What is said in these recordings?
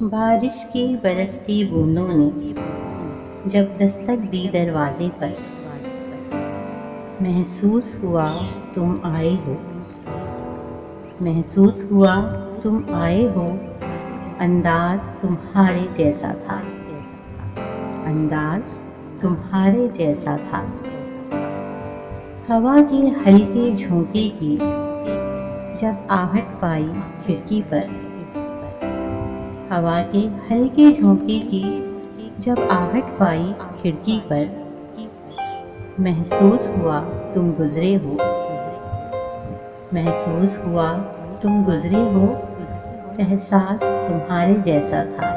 बारिश की बरसती बूंदों ने जब दस्तक दी दरवाजे पर, महसूस हुआ तुम आए हो। महसूस हुआ तुम आए हो। अंदाज तुम्हारे जैसा था। अंदाज तुम्हारे जैसा था। हवा के हल्के झोंके की जब आहट पाई खिड़की पर। हवा के हल्के झोंके की जब आहट पाई खिड़की पर, महसूस हुआ तुम गुजरे हो। महसूस हुआ तुम गुजरे हो। एहसास तुम्हारे जैसा था।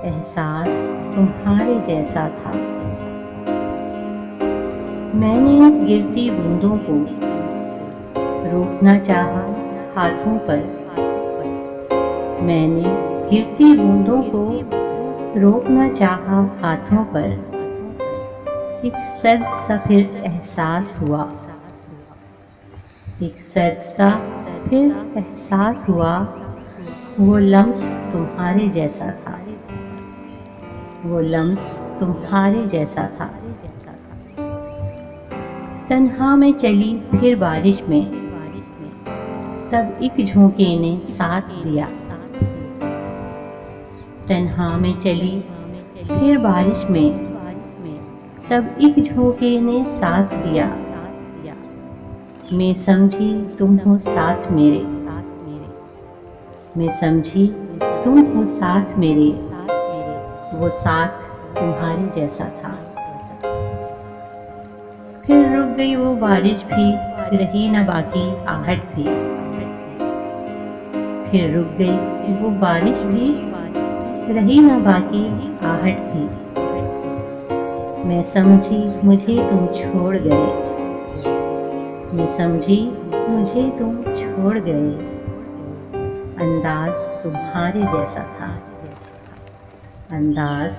एहसास तुम्हारे जैसा था। मैंने गिरती बूंदों को रोकना चाहा हाथों पर। मैंने गिरती बूंदों को रोकना चाहा हाथों पर। एक सर्द सा फिर एहसास हुआ। एक सर्द सा फिर एहसास हुआ। वो लम्स तुम्हारे जैसा था। वो लम्स तुम्हारे जैसा था। तन्हा में चली फिर बारिश में, तब एक झोंके ने साथ दिया। तन्हा में चली फिर बारिश में, तब एक झोंके ने साथ दिया। मैं समझी तुम हो साथ मेरे। मैं समझी तुम हो साथ मेरे। वो साथ तुम्हारे जैसा था। फिर रुक गई वो बारिश भी, रही न बाकी आहट भी। फिर रुक गई वो बारिश भी, रही न बाकी आहट भी। मैं समझी मुझे तुम छोड़ गए। मैं समझी मुझे तुम छोड़ गए। अंदाज तुम्हारे जैसा था। अंदाज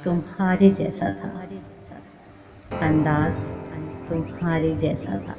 तुम्हारे जैसा था। अंदाज तुम्हारे जैसा था।